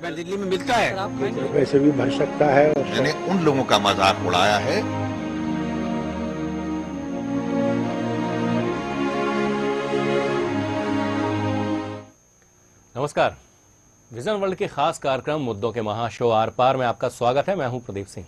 रुपए दिल्ली में मिलता है, रुपए से भी भर सकता है। मैंने उन लोगों का मजाक उड़ाया है। नमस्कार, विजन वर्ल्ड के खास कार्यक्रम मुद्दों के महाशो आर पार में आपका स्वागत है। मैं हूं प्रदीप सिंह।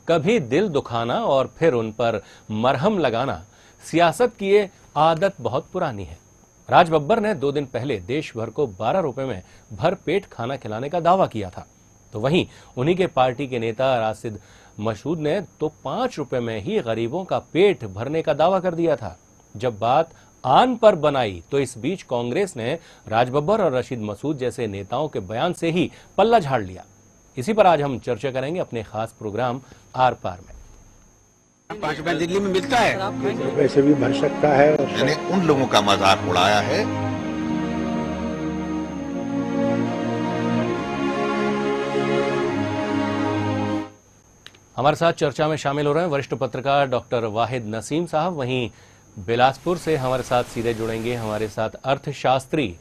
कभी दिल दुखाना और फिर उन पर मरहम लगाना सियासत की ये आदत बहुत पुरानी है। राज बब्बर ने 2 दिन पहले देश भर को 12 रुपए में भर पेट खाना खिलाने का दावा किया था, तो वहीं उन्हीं के पार्टी के नेता राशिद मसूद ने तो 5 रुपए में ही गरीबों का पेट भरने का दावा कर दिया था। जब बात आन पर बनाई तो इस बीच कांग्रेस ने राज बब्बर और राशिद मसूद जैसे नेताओं के बयान से ही पल्ला झाड़ लिया। इसी पर आज हम चर्चा करेंगे अपने खास प्रोग्राम आर पार में। 5 रुपए दिल्ली में मिलता है, रुपए से भी भर सकता है। मैंने उन लोगों का मजाक उड़ाया है। हमारे साथ चर्चा में शामिल हो रहे हैं वरिष्ठ पत्रकार डॉक्टर वाहिद नसीम साहब। वहीं बिलासपुर से हमारे साथ सीधे जुड़ेंगे हमारे साथ अर्थशास्त्री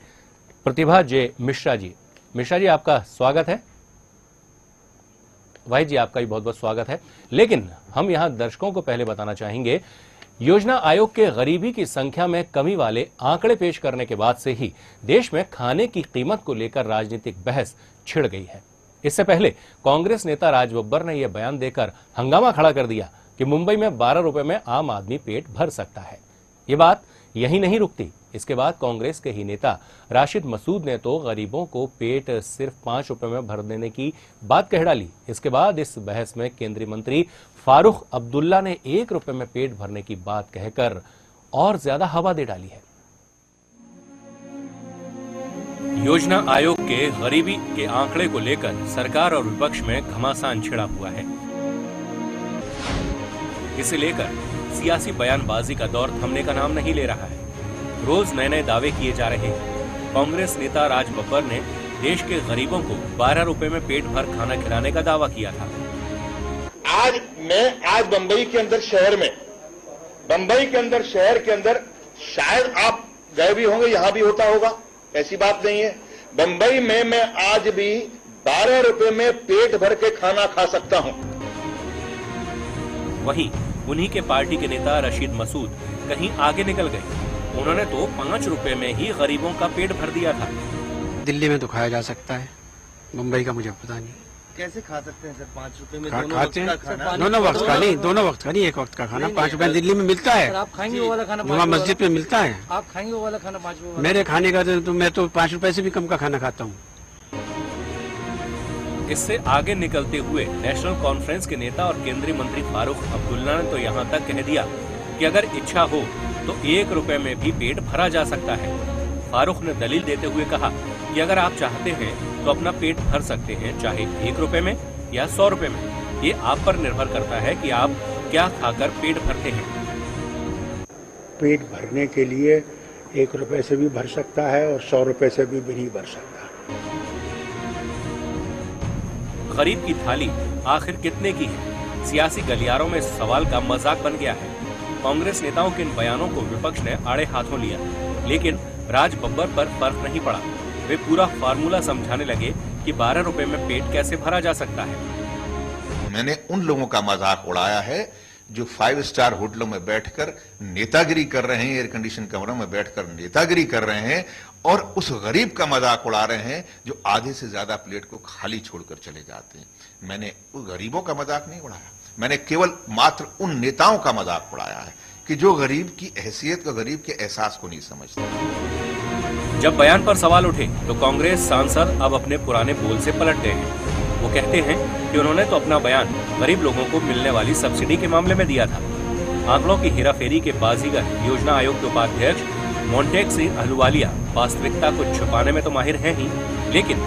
प्रतिभा जे मिश्रा जी। मिश्रा जी, आपका स्वागत है। वाहिद जी, आपका भी बहुत बहुत स्वागत है। लेकिन हम यहां दर्शकों को पहले बताना चाहेंगे, योजना आयोग के गरीबी की संख्या में कमी वाले आंकड़े पेश करने के बाद से ही देश में खाने की कीमत को लेकर राजनीतिक बहस छिड़ गई है। इससे पहले कांग्रेस नेता राज बब्बर ने यह बयान देकर हंगामा खड़ा कर दिया कि मुंबई में 12 रुपए में आम आदमी पेट भर सकता है। ये बात यही नहीं रुकती। इसके बाद कांग्रेस के ही नेता राशिद मसूद ने तो गरीबों को पेट सिर्फ 5 रुपए में भर देने की बात कह डाली। इसके बाद इस बहस में केंद्रीय मंत्री फारूक अब्दुल्ला ने 1 रुपए में पेट भरने की बात कहकर और ज्यादा हवा दे डाली है। योजना आयोग के गरीबी के आंकड़े को लेकर सरकार और विपक्ष में घमासान छिड़ा हुआ है। इसे लेकर सियासी बयानबाजी का दौर थमने का नाम नहीं ले रहा है। रोज नए नए दावे किए जा रहे हैं। कांग्रेस नेता राज बब्बर ने देश के गरीबों को 12 रुपए में पेट भर खाना खिलाने का दावा किया था। आज बंबई के अंदर शहर के अंदर शायद आप गए भी होंगे, यहां भी होता होगा, ऐसी बात नहीं है। बंबई में मैं आज भी 12 रुपए में पेट भर के खाना खा सकता हूं। वहीं उन्हीं के पार्टी के नेता राशिद मसूद कहीं आगे निकल गए। उन्होंने तो 5 रुपए में ही गरीबों का पेट भर दिया था। दिल्ली में तो खाया जा सकता है, मुंबई का मुझे पता नहीं। कैसे खा सकते हैं सर 5 रुपए में? खाते हैं, दोनों वक्त का नहीं, दोनों वक्त का नहीं, एक वक्त का खाना 5 रुपए दिल्ली में मिलता है। आप खाएंगे वो वाला खाना? जुमा मस्जिद में मिलता है। आप खाएंगे वो वाला खाना 5 रुपए? मेरे खाने का तो मैं तो 5 रुपए से भी कम का खाना खाता हूँ। इससे आगे निकलते हुए नेशनल कॉन्फ्रेंस के नेता और केंद्रीय मंत्री फारूक अब्दुल्ला ने तो यहाँ तक कह दिया कि अगर इच्छा हो तो 1 रुपए में भी पेट भरा जा सकता है। फारूक ने दलील देते हुए कहा कि अगर आप चाहते हैं तो अपना पेट भर सकते हैं, चाहे 1 रुपए में या 100 रुपए में। ये आप पर निर्भर करता है कि आप क्या खाकर पेट भरते हैं। पेट भरने के लिए 1 रुपए से भी भर सकता है और 100 रुपए से भी नहीं भर सकता। गरीब की थाली आखिर कितने की है? सियासी गलियारों में सवाल का मजाक बन गया है। कांग्रेस नेताओं के इन बयानों को विपक्ष ने आड़े हाथों लिया, लेकिन राज बब्बर पर फर्क नहीं पड़ा। वे पूरा फार्मूला समझाने लगे कि 12 रुपए में पेट कैसे भरा जा सकता है। मैंने उन लोगों का मजाक उड़ाया है जो 5 स्टार होटलों में बैठकर नेतागिरी कर रहे हैं, एयर कंडीशन कमरों में बैठकर नेतागिरी कर रहे हैं, और उस गरीब का मजाक उड़ा रहे हैं जो आधे से ज्यादा प्लेट को खाली छोड़कर चले जाते हैं। मैंने उस गरीबों का मजाक नहीं उड़ाया, मैंने केवल मात्र उन नेताओं का मजाक उड़ाया है कि जो गरीब की हैसियत का, गरीब के एहसास को नहीं समझते। जब बयान पर सवाल उठे तो कांग्रेस सांसद अब अपने पुराने बोल से पलट गए हैं। वो कहते हैं कि उन्होंने तो अपना बयान गरीब लोगों को मिलने वाली सब्सिडी के मामले में दिया था। आंकड़ों की हेराफेरी के बाजीगर योजना आयोग के उपाध्यक्ष मोन्टेक सिंह अहलुवालिया वास्तविकता को छुपाने में तो माहिर हैं ही, लेकिन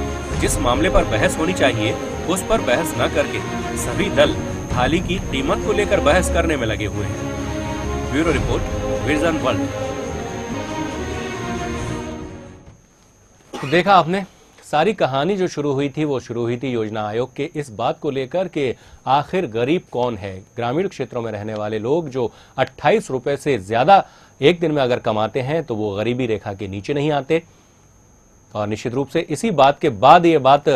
जिस मामले पर बहस होनी चाहिए उस पर बहस न करके सभी दल थाली की कीमत को लेकर बहस करने में लगे हुए हैं। Bureau report, vision world. देखा आपने, सारी कहानी जो शुरू हुई थी वो शुरू हुई थी योजना आयोग के इस बात को लेकर कि आखिर गरीब कौन है। ग्रामीण क्षेत्रों में रहने वाले लोग जो 28 रुपए से ज्यादा एक दिन में अगर कमाते हैं तो वो गरीबी रेखा के नीचे नहीं आते। और निश्चित रूप से इसी बात के बाद ये बात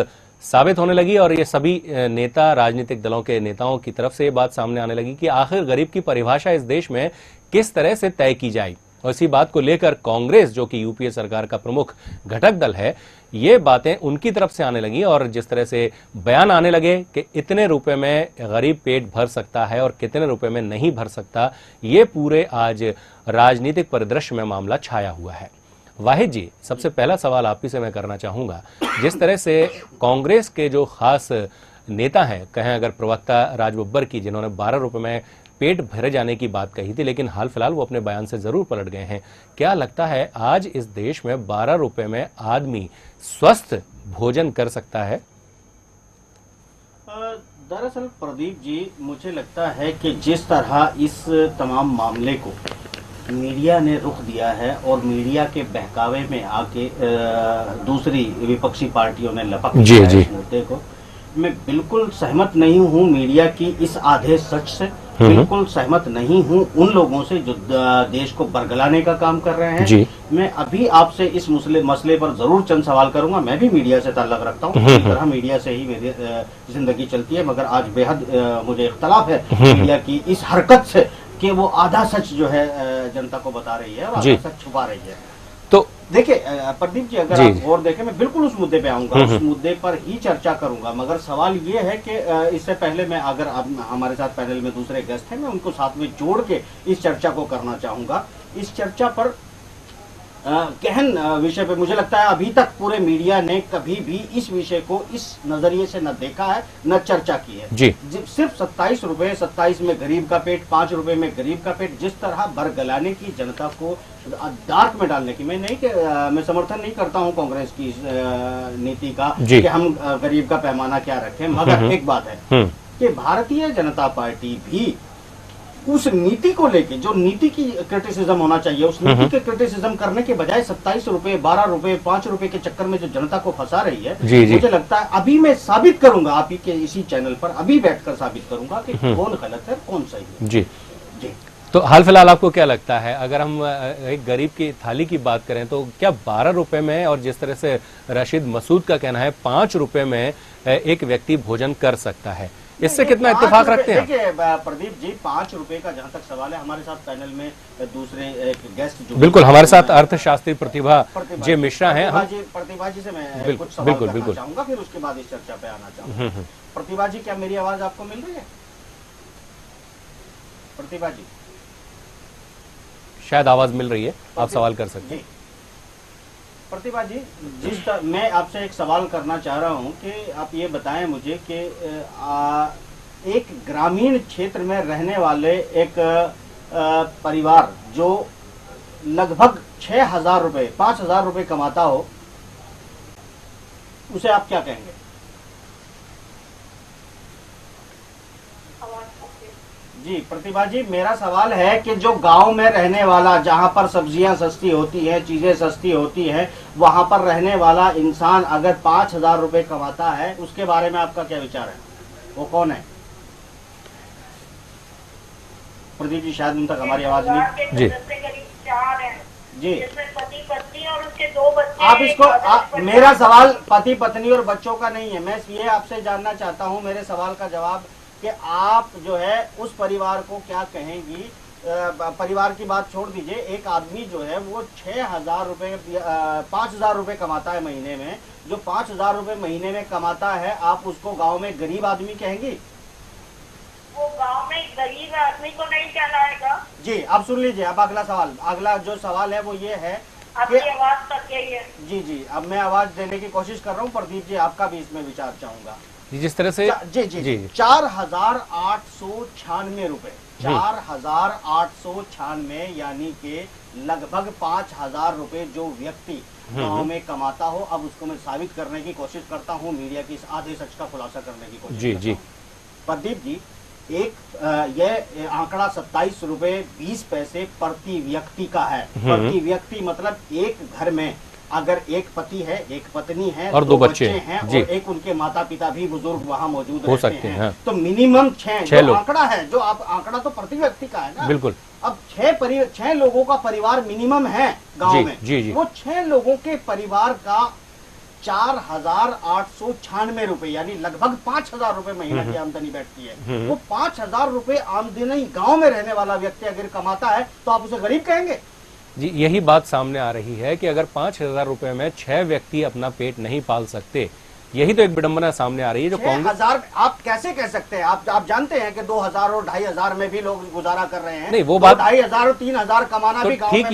साबित होने लगी और ये सभी नेता, राजनीतिक दलों के नेताओं की तरफ से ये बात सामने आने लगी कि आखिर गरीब की परिभाषा इस देश में किस तरह से तय की जाए। और इसी बात को लेकर कांग्रेस, जो कि यूपीए सरकार का प्रमुख घटक दल है, ये बातें उनकी तरफ से आने लगी और जिस तरह से बयान आने लगे कि इतने रुपए में गरीब पेट भर सकता है और कितने रुपए में नहीं भर सकता, ये पूरे आज राजनीतिक परिदृश्य में मामला छाया हुआ है। वाहिद जी, सबसे पहला सवाल आप ही से मैं करना चाहूंगा, जिस तरह से कांग्रेस के जो खास नेता हैं, कहें अगर प्रवक्ता राज बब्बर की, जिन्होंने 12 रुपए में पेट भरे जाने की बात कही थी, लेकिन हाल फिलहाल वो अपने बयान से जरूर पलट गए हैं। क्या लगता है आज इस देश में 12 रुपए में आदमी स्वस्थ भोजन कर सकता है? दरअसल प्रदीप जी, मुझे लगता है कि जिस तरह इस तमाम मामले को मीडिया ने रुख दिया है और मीडिया के बहकावे में आके दूसरी विपक्षी पार्टियों ने लपक दिया है इस मुद्दे को, मैं बिल्कुल सहमत नहीं हूं मीडिया की इस आधे सच से। बिल्कुल सहमत नहीं हूं उन लोगों से जो देश को बरगलाने का काम कर रहे हैं। मैं अभी आपसे इस मसले पर जरूर चंद सवाल करूंगा। मैं भी मीडिया से ताल्लुक रखता हूं, इस तरह मीडिया से ही मेरी जिंदगी चलती है, मगर आज बेहद मुझे इख्तलाफ है मीडिया की इस हरकत से कि वो आधा सच जो है जनता को बता रही है और आधा सच छुपा रही है। तो देखिए प्रदीप जी, अगर आप गौर देखें, मैं बिल्कुल उस मुद्दे पे आऊंगा, उस मुद्दे पर ही चर्चा करूंगा, मगर सवाल ये है कि इससे पहले मैं, अगर हमारे साथ पैनल में दूसरे गेस्ट हैं, मैं उनको साथ में जोड़ के इस चर्चा को करना चाहूंगा। इस चर्चा पर गहन विषय पे मुझे लगता है अभी तक पूरे मीडिया ने कभी भी इस विषय को इस नजरिए से न देखा है, न चर्चा की है। सिर्फ 27 रुपए, 27 में गरीब का पेट, 5 रुपए में गरीब का पेट, जिस तरह बरगलाने की, जनता को डार्क में डालने की, मैं समर्थन नहीं करता हूं कांग्रेस की इस नीति का कि हम गरीब का पैमाना क्या रखें, मगर एक बात है कि भारतीय जनता पार्टी भी उस नीति को लेके, जो नीति की क्रिटिसिज्म होना चाहिए, उस नीति के क्रिटिसिज्म करने के बजाय 27 रुपए, 12 रुपए, 5 रुपए के चक्कर में जो जनता को फंसा रही है, मुझे लगता है अभी मैं साबित करूंगा, आप ही के इसी चैनल पर अभी बैठकर साबित करूंगा कि कौन गलत है, कौन सही है। जी। तो हाल फिलहाल आपको क्या लगता है, अगर हम एक गरीब की थाली की बात करें तो क्या 12 रुपए में, और जिस तरह से रशीद मसूद का कहना है 5 रुपए में एक व्यक्ति भोजन कर सकता है, इससे कितना इत्तेफाक रखते हैं? देखिए प्रदीप जी, 5 रुपए का जहां तक सवाल है, हमारे साथ पैनल में दूसरे एक गेस्ट जो बिल्कुल हमारे साथ अर्थशास्त्री प्रतिभा जी मिश्रा हैं। प्रतिभा जी से मैं कुछ सवाल करना चाहूंगा, फिर उसके बाद इस चर्चा पे आना चाहूंगा। प्रतिभा जी, क्या मेरी आवाज आपको मिल रही है? प्रतिभा जी, शायद आवाज मिल रही है, आप सवाल कर सकते हैं। प्रतिभा जी, मैं आपसे एक सवाल करना चाह रहा हूं कि आप ये बताएं मुझे कि एक ग्रामीण क्षेत्र में रहने वाले एक परिवार जो लगभग 6,000 रुपए, 5,000 रुपए कमाता हो, उसे आप क्या कहेंगे? जी प्रतिभा जी, मेरा सवाल है कि जो गांव में रहने वाला, जहां पर सब्जियां सस्ती होती हैं, चीजें सस्ती होती हैं, वहां पर रहने वाला इंसान अगर 5,000 रुपए कमाता है, उसके बारे में आपका क्या विचार है? वो कौन है? प्रदीप जी, शायद उन तक हमारी आवाज नहीं। जी जी, पति पत्नी और उसके 2 बच्चे। आप इसको मेरा सवाल पति पत्नी और बच्चों का नहीं है, मैं ये आपसे जानना चाहता हूँ, मेरे सवाल का जवाब कि आप जो है उस परिवार को क्या कहेंगी? परिवार की बात छोड़ दीजिए, एक आदमी जो है वो 6,000 रुपए, 5,000 रुपए कमाता है महीने में, जो 5,000 रुपए महीने में कमाता है, आप उसको गांव में गरीब आदमी कहेंगी? वो गांव में गरीब आदमी को नहीं कहलाएगा। जी, अब सुन लीजिए, अब अगला सवाल, अगला जो सवाल है वो ये है आपकी आवाज तक यही है। जी जी, अब मैं आवाज देने की कोशिश कर रहा हूँ। प्रदीप जी, आपका भी इसमें विचार चाहूंगा। जिस तरह से जी 4,896 रुपए, 4,896, यानी कि लगभग 5,000 रुपए जो व्यक्ति गांव में कमाता हो, अब उसको मैं साबित करने की कोशिश करता हूँ, मीडिया की इस आधे सच का खुलासा करने की कोशिश करता हूं। प्रदीप जी, ये आंकड़ा 27 रुपए 20 पैसे प्रति व्यक्ति का है। प्रति व्यक्ति मतलब एक घर में अगर एक पति है, एक पत्नी है और 2 बच्चे हैं और एक उनके माता पिता भी बुजुर्ग वहाँ मौजूद हो सकते हैं, तो मिनिमम 6 आंकड़ा है, जो आप आंकड़ा तो प्रति व्यक्ति का है ना। बिल्कुल। अब 6 लोगों का परिवार मिनिमम है गांव में। वो 6 लोगों के परिवार का 4,896 रुपए, यानी लगभग 5,000 रुपए महीना की आमदनी बैठती है। वो 5,000 रुपए आमदनी गांव में रहने वाला व्यक्ति अगर कमाता है तो आप उसे गरीब कहेंगे? जी, यही बात सामने आ रही है कि अगर 5,000 रुपए में 6 व्यक्ति अपना पेट नहीं पाल सकते, यही तो एक विडंबना सामने आ रही है। जो 6,000 आप कैसे कह सकते हैं? आप जानते हैं कि 2,000 और 2,500 में भी लोग गुजारा कर रहे हैं। नहीं, वो बात 2,500 और 3,000 कमाना तो भी गांव ठीक, में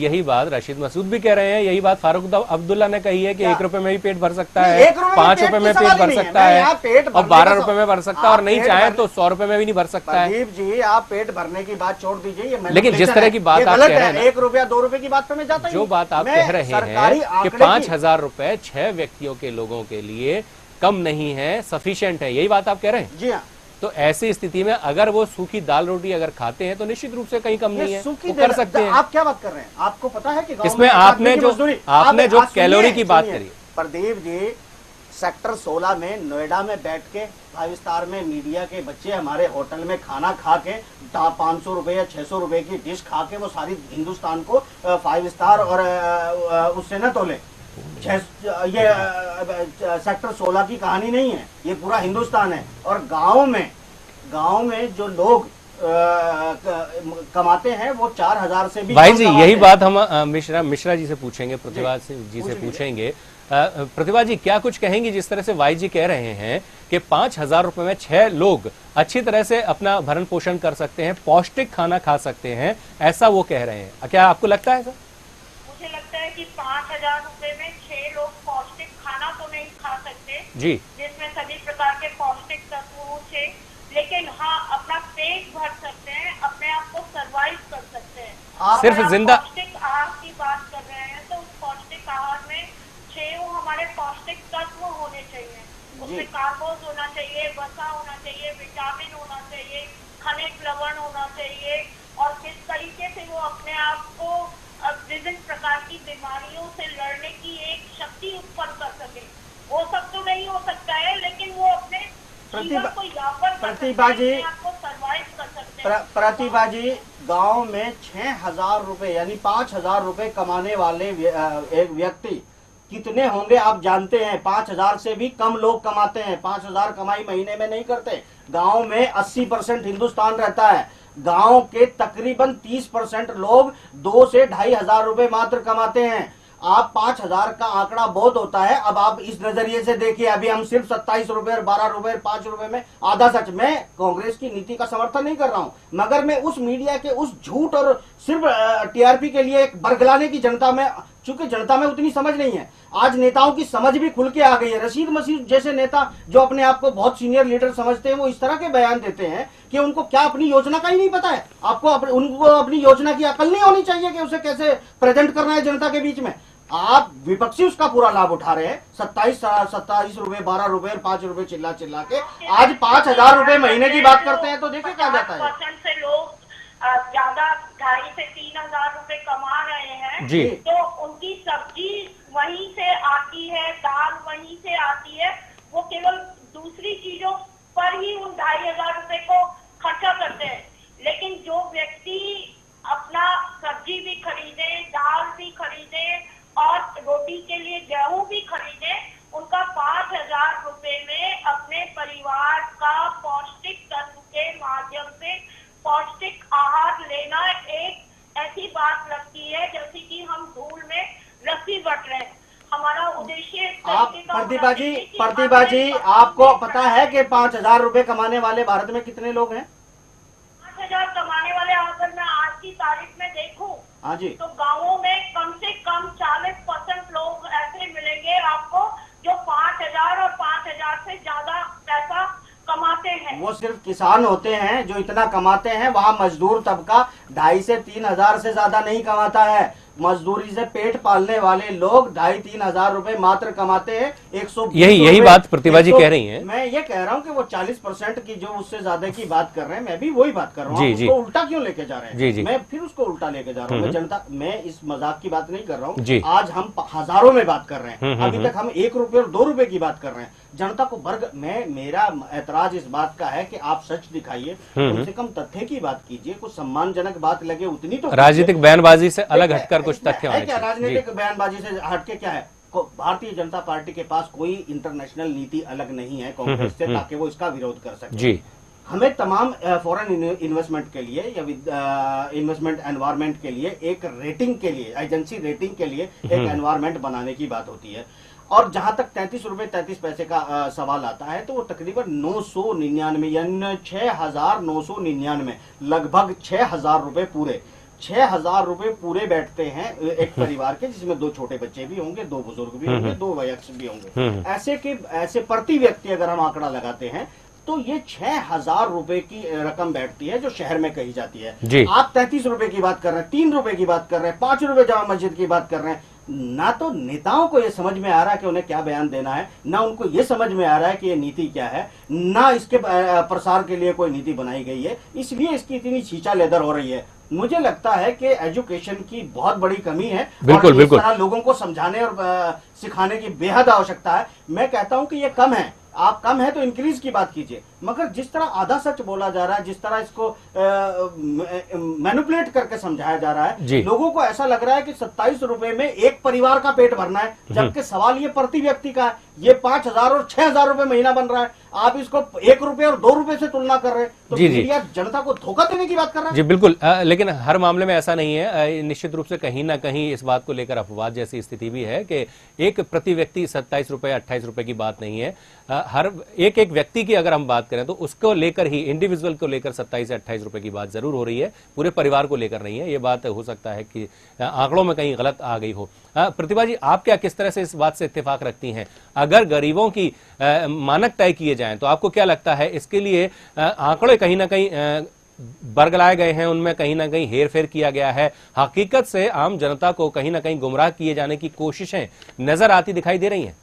यही बात रशीद मसूद भी कह रहे हैं, यही बात फारूक अब्दुल्ला ने कही है कि 1 रुपए में भी पेट भर सकता है, 5 रुपए में पेट भर सकता है और 12 रुपए में भर सकता है, और नहीं चाहे तो 100 रुपए में भी नहीं भर सकता है। प्रदीप जी, आप पेट भरने की बात छोड़ दीजिए, लेकिन जिस तरह की बात आप कह रहे हैं, 1 रुपया 2 रुपए की बात पे मैं जाता हूं। जो बात आप कह रहे हैं कि 5,000 रुपए 6 व्यक्तियों के लोगों के लिए कम नहीं है, सफिशिएंट है, यही बात आप कह रहे हैं? जी हाँ। तो ऐसी स्थिति में अगर वो सूखी दाल रोटी अगर खाते हैं तो निश्चित रूप से कहीं कम नहीं है, वो कर सकते हैं। आप क्या बात कर रहे हैं? आपको पता है कि इसमें आपने जो कैलोरी की बात करी, प्रदीप जी, सेक्टर 16 में नोएडा में बैठ के 5 स्टार में मीडिया के बच्चे हमारे होटल में खाना खा के 500 रुपए या 600 रुपए की डिश खा के वो सारी हिंदुस्तान को 5 स्टार और उससे न तोले। ये सेक्टर 16 की कहानी नहीं है, ये पूरा हिंदुस्तान है। और गांव में जो लोग कमाते हैं वो 4,000 से भी भाई जी, यही बात हम मिश्रा जी से पूछेंगे, प्रतिभा जी से पूछेंगे। प्रतिभा जी, क्या कुछ कहेंगी जिस तरह से वाई जी कह रहे हैं कि 5,000 रुपए में 6 लोग अच्छी तरह से अपना भरण पोषण कर सकते हैं, पौष्टिक खाना खा सकते हैं, ऐसा वो कह रहे हैं, क्या आपको लगता है सर? मुझे लगता है कि 5,000 रुपए में 6 लोग पौष्टिक खाना तो नहीं खा सकते जी, जिसमें सभी प्रकार के पौष्टिक तत्व होते, लेकिन हाँ अपना पेट भर सकते हैं, अपने आप को सरवाइव कर सकते हैं। सिर्फ जिंदा पौष्टिक आहार की बात कर रहे हैं तो उस पौष्टिक आहार में 6 हमारे पौष्टिक तत्व होने चाहिए। उसमें कार्बोज होना चाहिए, वसा होना चाहिए, विटामिन होना चाहिए, खनिज लवण होना चाहिए, और किस तरीके से वो अपने आप को विभिन्न प्रकार की बीमारियों से लड़ने की एक शक्ति उत्पन्न कर सके। वो सब तो नहीं हो सकता है, लेकिन वो अपने जीवन को यापन कर सकते हैं, आपको सरवाइव कर सकते हैं। प्रतिभा जी, गांव में 6,000 रुपए यानी 5,000 रुपए कमाने वाले एक व्यक्ति कितने होंगे आप जानते हैं? 5,000 से भी कम लोग कमाते हैं। 5,000 कमाई महीने में नहीं करते। गांव में 80% हिंदुस्तान रहता है। गांव के तकरीबन 30% लोग 2 से 2,500 रुपए मात्र कमाते हैं। आप 5,000 का आंकड़ा बहुत होता है। अब आप इस नजरिए से देखिए, अभी हम सिर्फ 27 रुपए और 12 रुपए 5 रुपए में आधा सच। मैं कांग्रेस की नीति का समर्थन नहीं कर रहा हूं, मगर मैं उस मीडिया के उस झूठ और सिर्फ टीआरपी के लिए बरगलाने की जनता में, चूंकि जनता में उतनी समझ नहीं है। आज नेताओं की समझ भी खुल के आ गई है। रशीद मसीह जैसे नेता जो अपने आप को बहुत सीनियर लीडर समझते हैं, वो इस तरह के बयान देते हैं कि उनको क्या अपनी योजना का ही नहीं पता है। उनको अपनी योजना की अकल नहीं होनी चाहिए कि उसे कैसे प्रेजेंट करना है जनता के बीच में। आप विपक्षी उसका पूरा लाभ उठा रहे हैं। 27 रुपए, 12 रुपए और 5 रुपए चिल्ला के आज 5,000 रुपए महीने की बात करते हैं तो देखिए क्या जाता है। 50% से लोग ज्यादा 2,500 से 3,000 रुपए कमा रहे हैं जी, तो उनकी सब्जी वहीं से आती है, दाल वहीं से आती है, वो केवल दूसरी चीजों पर ही उन 2,500 रुपए को खर्चा करते हैं। लेकिन जो व्यक्ति अपना सब्जी भी खरीदे, दाल भी खरीदे और रोटी के लिए गेहूं भी खरीदे, उनका 5,000 रुपए में अपने परिवार का पौष्टिक तत्व के माध्यम से पौष्टिक आहार लेना एक ऐसी बात लगती है जैसे कि हम धूल में रस्सी बट रहे हैं। हमारा उद्देश्य आप प्रतिभा जी आपको पता है कि 5,000 रुपए कमाने वाले भारत में कितने लोग हैं? 5,000 कमाने वाले अगर मैं आज की तारीख में देखूं, हाँ जी, तो गांवों में कम से कम 40% लोग ऐसे मिलेंगे आपको जो 5,000 और 5,000 से ज्यादा पैसा कमाते हैं। वो सिर्फ किसान होते हैं जो इतना कमाते हैं। वहाँ मजदूर तबका 2,500 से 3,000 से ज्यादा नहीं कमाता है। मजदूरी से पेट पालने वाले लोग 2,500-3,000 रुपए मात्र कमाते हैं। 120 यही बात प्रतिभा जी कह रही हैं। मैं ये कह रहा हूँ कि वो 40% की जो उससे ज्यादा की बात कर रहे हैं, मैं भी वही बात कर रहा हूँ। उसको उल्टा क्यों लेके जा रहे हैं? मैं फिर उसको उल्टा लेके जा रहा हूँ। मैं जनता, मैं इस मजाक की बात नहीं कर रहा हूँ। आज हम हजारों में बात कर रहे हैं, अभी तक हम 1 रुपए और 2 रुपए की बात कर रहे हैं। जनता को वर्ग में मेरा ऐतराज इस बात का है कि आप सच दिखाइए, कम से कम तथ्य की बात कीजिए, कुछ सम्मानजनक बात लगे उतनी तो। राजनीतिक बयानबाजी से अलग हटकर कुछ तथ्य होने चाहिए। राजनीतिक बयानबाजी से हटके क्या है? भारतीय जनता पार्टी के पास कोई इंटरनेशनल नीति अलग नहीं है कांग्रेस से, ताकि वो इसका विरोध कर सके। जी, हमें तमाम फॉरेन इन्वेस्टमेंट के लिए या इन्वेस्टमेंट एनवायरमेंट के लिए एक रेटिंग के लिए, एजेंसी रेटिंग के लिए एक एनवायरमेंट बनाने की बात होती है। और जहां तक 33 रुपए 33 पैसे का सवाल आता है, तो वो तकरीबन 999 यानी 6,999 लगभग 6,000 रुपए पूरे 6,000 रुपए पूरे बैठते हैं एक परिवार के, जिसमें 2 छोटे बच्चे भी होंगे, 2 बुजुर्ग भी होंगे, 2 वयस्क भी होंगे। ऐसे प्रति व्यक्ति अगर हम आंकड़ा लगाते हैं तो ये 6,000 रुपए की रकम बैठती है जो शहर में कही जाती है। आप 33 रुपए की बात कर रहे हैं, 3 रुपए की बात कर रहे हैं, 5 रुपए जामा मस्जिद की बात कर रहे हैं। ना तो नेताओं को यह समझ में आ रहा है कि उन्हें क्या बयान देना है, ना उनको यह समझ में आ रहा है कि ये नीति क्या है, ना इसके प्रसार के लिए कोई नीति बनाई गई है, इसलिए इसकी इतनी छींचा लेदर हो रही है। मुझे लगता है कि एजुकेशन की बहुत बड़ी कमी है, बिल्कुल, और इस तरह लोगों को समझाने और सिखाने की बेहद आवश्यकता है। मैं कहता हूं कि ये कम है, आप कम है तो इंक्रीज की बात कीजिए, मगर जिस तरह आधा सच बोला जा रहा है, जिस तरह इसको मैनिपुलेट करके समझाया जा रहा है, लोगों को ऐसा लग रहा है कि 27 रुपए में एक परिवार का पेट भरना है, जबकि सवाल ये प्रति व्यक्ति का है। ये 5,000 और 6,000 रुपए महीना बन रहा है, आप इसको 1 रुपए और 2 रुपए से तुलना कर रहे हैं, तो मीडिया जनता को धोखा देने की बात कर रहा है। जी बिल्कुल, लेकिन हर मामले में ऐसा नहीं है। निश्चित रूप से कहीं ना कहीं इस बात को लेकर अपवाद जैसी स्थिति भी है कि एक प्रति व्यक्ति 27 रुपए 28 रुपए की बात नहीं है। हर एक व्यक्ति की अगर हम बात करें तो उसको लेकर ही, इंडिविजुअल को लेकर 27 या 28 रुपए की बात जरूर हो रही है, पूरे परिवार को लेकर नहीं है। ये बात हो सकता है कि आंकड़ों में कहीं गलत आ गई हो। प्रतिभा जी, आप क्या किस तरह से इस बात से इत्तेफाक रखती हैं? अगर गरीबों की मानक तय किए जाएं तो आपको क्या लगता है इसके लिए आंकड़े कहीं ना कहीं बरगलाए गए हैं, उनमें कहीं ना कहीं हेरफेर किया गया है, हकीकत से आम जनता को कहीं ना कहीं गुमराह किए जाने की कोशिशें नजर आती दिखाई दे रही हैं?